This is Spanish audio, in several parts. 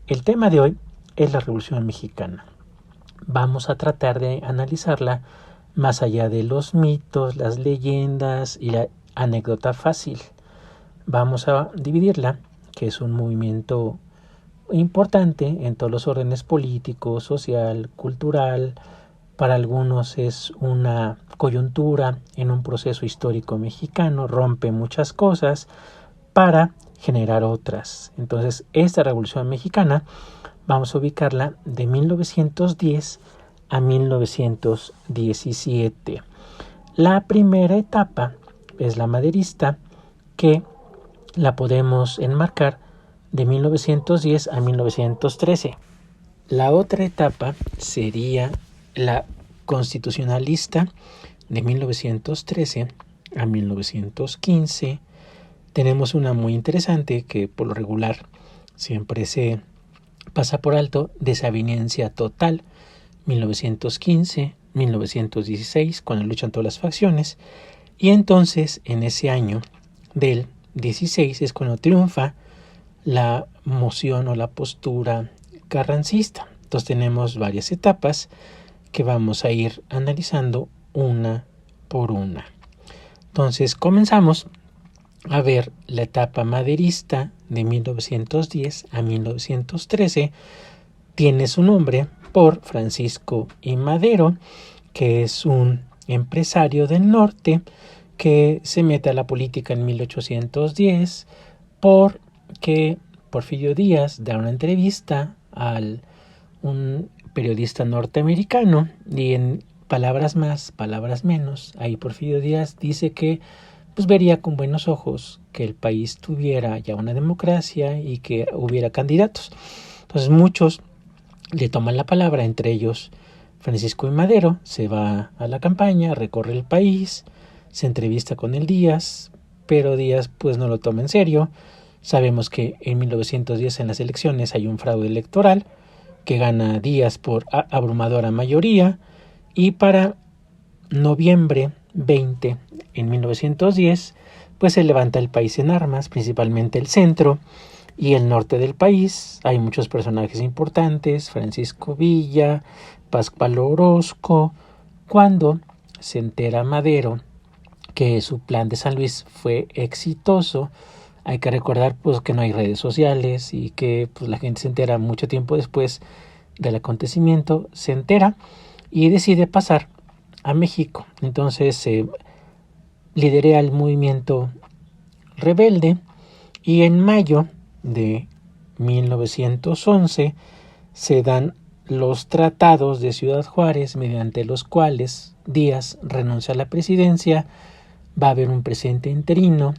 El tema de hoy es la Revolución Mexicana. Vamos a tratar de analizarla más allá de los mitos, las leyendas y la anécdota fácil. Vamos a dividirla, que es un movimiento importante en todos los órdenes político, social, cultural. Para algunos es una coyuntura en un proceso histórico mexicano, rompe muchas cosas para generar otras. Entonces, esta Revolución Mexicana vamos a ubicarla de 1910 a 1917. La primera etapa es la maderista, que la podemos enmarcar de 1910 a 1913. La otra etapa sería la constitucionalista de 1913 a 1915. Tenemos una muy interesante que por lo regular siempre se pasa por alto: desaveniencia total, 1915, 1916, cuando luchan todas las facciones. Y entonces en ese año del 16 es cuando triunfa la moción o la postura carrancista. Entonces tenemos varias etapas que vamos a ir analizando una por una. Entonces comenzamos a ver la etapa maderista de 1910 a 1913. Tiene su nombre por Francisco I. Madero, que es un empresario del norte que se mete a la política en 1810 porque Porfirio Díaz da una entrevista a un periodista norteamericano, y en palabras más, palabras menos, ahí Porfirio Díaz dice que pues vería con buenos ojos que el país tuviera ya una democracia y que hubiera candidatos. Entonces muchos le toman la palabra, entre ellos Francisco I. Madero. Se va a la campaña, recorre el país, se entrevista con el Díaz, pero Díaz pues no lo toma en serio. Sabemos que en 1910 en las elecciones hay un fraude electoral que gana Díaz por abrumadora mayoría, y para noviembre 20 en 1910 pues se levanta el país en armas, principalmente el centro y el norte del país. Hay muchos personajes importantes: Francisco Villa, Pascual Orozco. Cuando se entera Madero que su plan de San Luis fue exitoso, hay que recordar pues que no hay redes sociales y que pues la gente se entera mucho tiempo después del acontecimiento, se entera y decide pasar a México. Entonces lidera el movimiento rebelde, y en mayo de 1911 se dan los tratados de Ciudad Juárez, mediante los cuales Díaz renuncia a la presidencia. Va a haber un presidente interino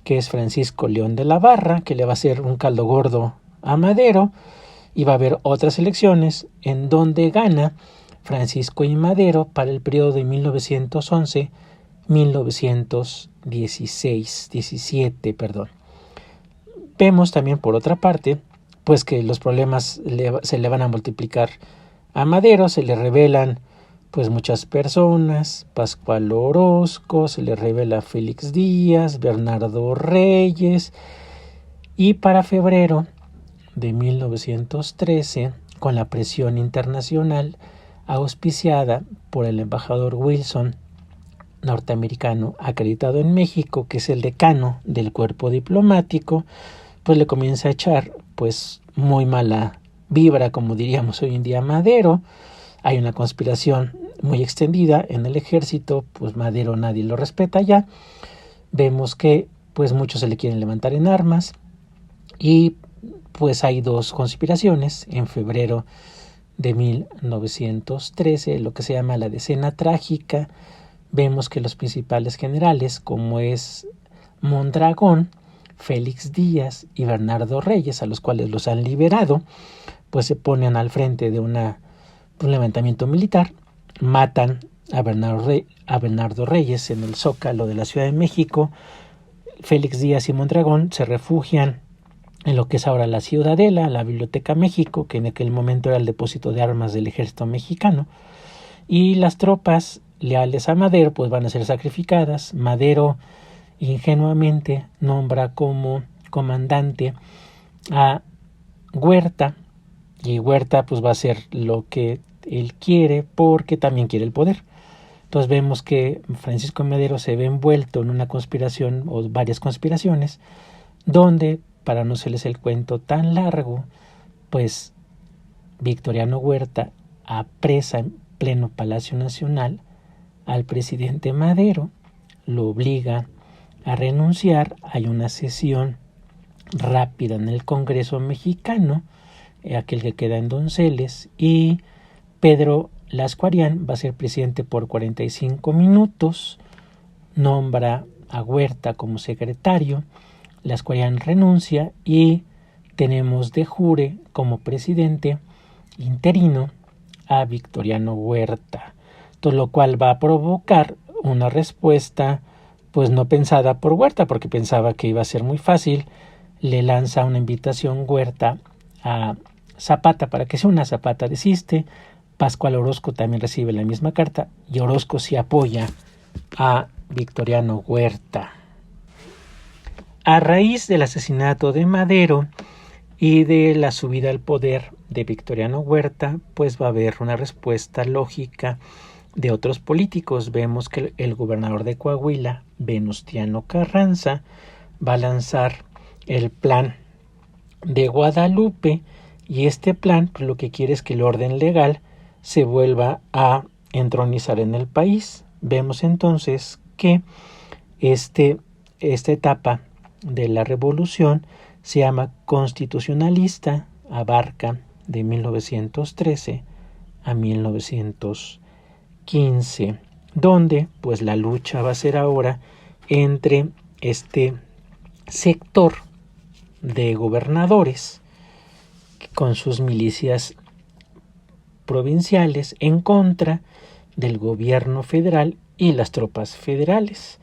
que es Francisco León de la Barra, que le va a hacer un caldo gordo a Madero, y va a haber otras elecciones en donde gana Francisco I. Madero para el periodo de 1911-1917. Vemos también por otra parte pues que los problemas se le van a multiplicar a Madero. Se le revelan pues muchas personas: Pascual Orozco, se le revela Félix Díaz, Bernardo Reyes. Y para febrero de 1913, con la presión internacional auspiciada por el embajador Wilson, norteamericano acreditado en México, que es el decano del cuerpo diplomático, pues le comienza a echar pues muy mala vibra, como diríamos hoy en día, a Madero. Hay una conspiración muy extendida en el ejército, pues Madero nadie lo respeta ya. Vemos que pues muchos se le quieren levantar en armas, y pues hay dos conspiraciones en febrero de 1913, lo que se llama la Decena Trágica. Vemos que los principales generales, como es Mondragón, Félix Díaz y Bernardo Reyes, a los cuales los han liberado, pues se ponen al frente de un levantamiento militar. Matan a Bernardo Reyes en el Zócalo de la Ciudad de México. Félix Díaz y Mondragón se refugian en lo que es ahora la Ciudadela, la Biblioteca México, que en aquel momento era el depósito de armas del ejército mexicano, y las tropas leales a Madero pues van a ser sacrificadas. Madero ingenuamente nombra como comandante a Huerta, y Huerta pues va a hacer lo que él quiere porque también quiere el poder. Entonces vemos que Francisco Madero se ve envuelto en una conspiración o varias conspiraciones donde, para no hacerles el cuento tan largo, pues Victoriano Huerta apresa en pleno Palacio Nacional al presidente Madero, lo obliga a renunciar. Hay una sesión rápida en el Congreso mexicano, aquel que queda en Donceles, y Pedro Lascuarián va a ser presidente por 45 minutos, nombra a Huerta como secretario, Lascuarián renuncia y tenemos de jure como presidente interino a Victoriano Huerta, todo lo cual va a provocar una respuesta pues no pensada por Huerta, porque pensaba que iba a ser muy fácil. Le lanza una invitación Huerta a Zapata para que se una. Zapata desiste. Pascual Orozco también recibe la misma carta y Orozco sí apoya a Victoriano Huerta. A raíz del asesinato de Madero y de la subida al poder de Victoriano Huerta, pues va a haber una respuesta lógica de otros políticos. Vemos que el gobernador de Coahuila, Venustiano Carranza, va a lanzar el plan de Guadalupe, y este plan pues, lo que quiere es que el orden legal se vuelva a entronizar en el país. Vemos entonces que esta etapa de la revolución se llama constitucionalista, abarca de 1913 a 1915, donde pues la lucha va a ser ahora entre este sector de gobernadores con sus milicias provinciales en contra del gobierno federal y las tropas federales.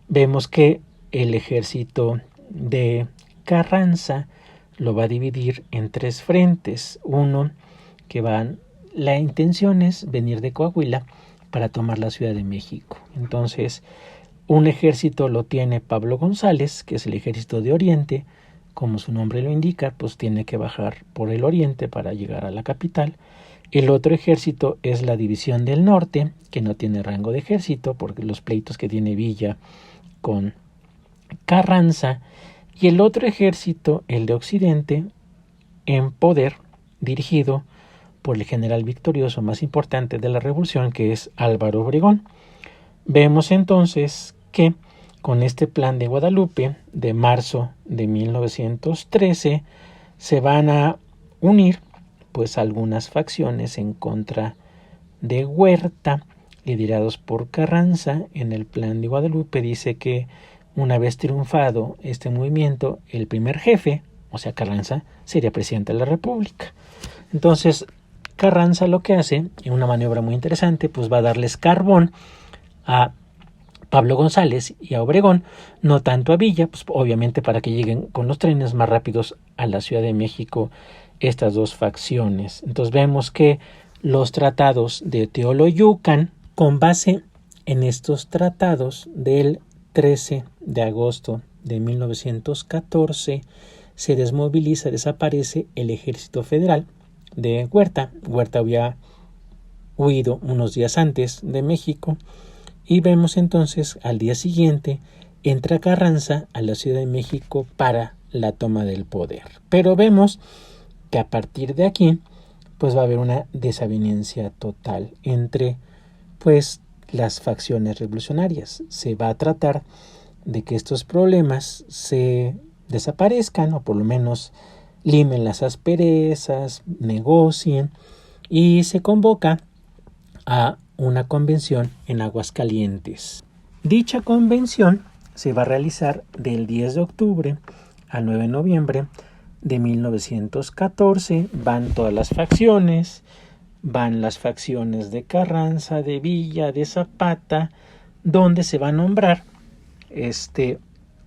Vemos que el ejército de Carranza lo va a dividir en tres frentes. Uno que la intención es venir de Coahuila para tomar la Ciudad de México. Entonces, un ejército lo tiene Pablo González, que es el ejército de Oriente. Como su nombre lo indica, pues tiene que bajar por el oriente para llegar a la capital. El otro ejército es la División del Norte, que no tiene rango de ejército, porque los pleitos que tiene Villa con Carranza. Y el otro ejército, el de Occidente, en poder, dirigido por el general victorioso más importante de la revolución, que es Álvaro Obregón. Vemos entonces que con este plan de Guadalupe de marzo de 1913 se van a unir pues algunas facciones en contra de Huerta, liderados por Carranza. En el plan de Guadalupe dice que una vez triunfado este movimiento, el primer jefe, o sea Carranza, sería presidente de la República. Entonces Carranza lo que hace, en una maniobra muy interesante, pues va a darles carbón a Pablo González y a Obregón, no tanto a Villa, pues obviamente para que lleguen con los trenes más rápidos a la Ciudad de México estas dos facciones. Entonces vemos que los tratados de Teoloyucan, con base en estos tratados del 13 de agosto de 1914, se desmoviliza, desaparece el ejército federal de Huerta. Huerta había huido unos días antes de México. Y vemos entonces al día siguiente entra Carranza a la Ciudad de México para la toma del poder. Pero vemos que a partir de aquí pues va a haber una desavenencia total entre pues las facciones revolucionarias. Se va a tratar de que estos problemas se desaparezcan o por lo menos limen las asperezas, negocien, y se convoca a una convención en Aguascalientes. Dicha convención se va a realizar del 10 de octubre al 9 de noviembre de 1914. Van todas las facciones, van las facciones de Carranza, de Villa, de Zapata, donde se va a nombrar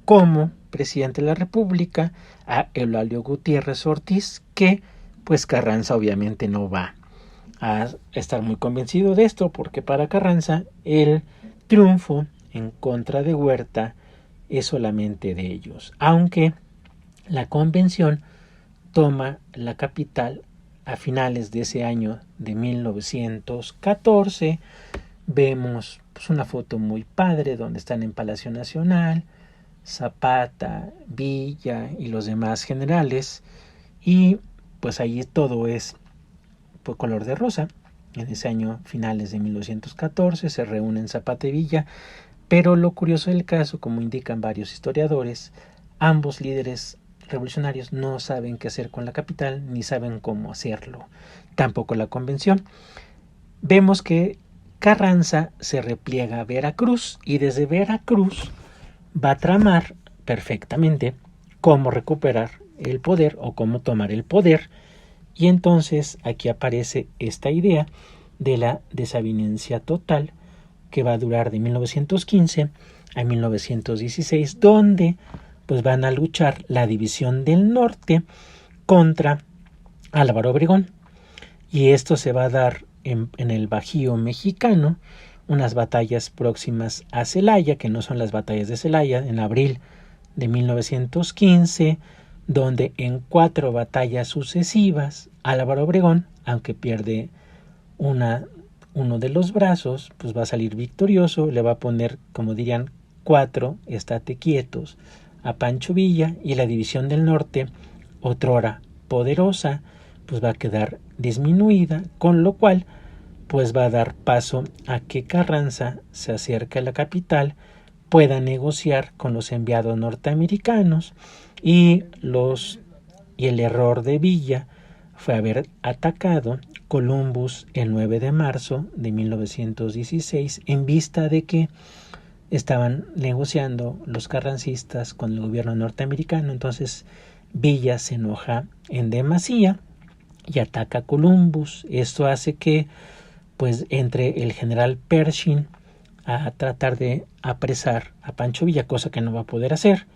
como presidente de la República a Eulalio Gutiérrez Ortiz, que pues Carranza obviamente no va a estar muy convencido de esto, porque para Carranza el triunfo en contra de Huerta es solamente de ellos, aunque la convención toma la capital a finales de ese año de 1914, vemos pues, una foto muy padre donde están en Palacio Nacional, Zapata, Villa y los demás generales, y pues ahí todo es por color de rosa. En ese año, finales de 1914, se reúnen Zapata y Villa, pero lo curioso del caso, como indican varios historiadores, ambos líderes revolucionarios no saben qué hacer con la capital ni saben cómo hacerlo, tampoco la convención. Vemos que Carranza se repliega a Veracruz y desde Veracruz va a tramar perfectamente cómo recuperar el poder o cómo tomar el poder. Y entonces aquí aparece esta idea de la desavenencia total que va a durar de 1915 a 1916, donde pues van a luchar la división del norte contra Álvaro Obregón. Y esto se va a dar en el Bajío mexicano, unas batallas próximas a Celaya, que no son las batallas de Celaya, en abril de 1915, donde en 4 batallas sucesivas, Álvaro Obregón, aunque pierde uno de los brazos, pues va a salir victorioso, le va a poner, como dirían, 4 estate quietos a Pancho Villa, y la división del norte, otrora poderosa, pues va a quedar disminuida, con lo cual pues va a dar paso a que Carranza se acerque a la capital, pueda negociar con los enviados norteamericanos, y el error de Villa fue haber atacado Columbus el 9 de marzo de 1916 en vista de que estaban negociando los carrancistas con el gobierno norteamericano. Entonces Villa se enoja en demasía y ataca a Columbus. Esto hace que pues entre el general Pershing a tratar de apresar a Pancho Villa, cosa que no va a poder hacer.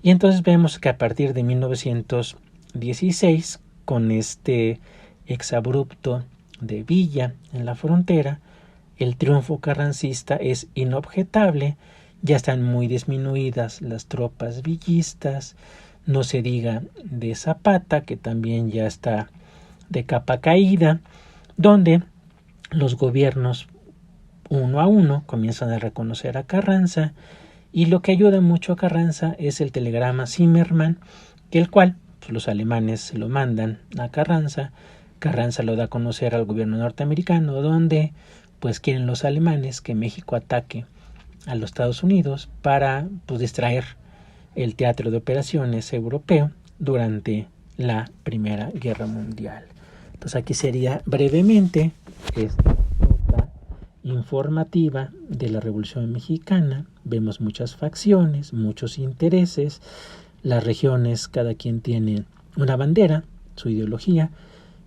Y entonces vemos que a partir de 1916, con este exabrupto de Villa en la frontera, el triunfo carrancista es inobjetable. Ya están muy disminuidas las tropas villistas, no se diga de Zapata, que también ya está de capa caída, donde los gobiernos uno a uno comienzan a reconocer a Carranza, y lo que ayuda mucho a Carranza es el telegrama Zimmermann, que el cual pues, los alemanes se lo mandan a Carranza. Carranza lo da a conocer al gobierno norteamericano, donde pues quieren los alemanes que México ataque a los Estados Unidos para pues, distraer el teatro de operaciones europeo durante la Primera Guerra Mundial. Entonces aquí sería brevemente esta nota informativa de la Revolución Mexicana. Vemos muchas facciones, muchos intereses, las regiones, cada quien tiene una bandera, su ideología,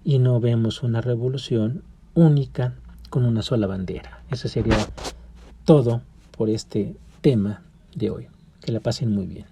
y no vemos una revolución única con una sola bandera. Eso sería todo por este tema de hoy. Que la pasen muy bien.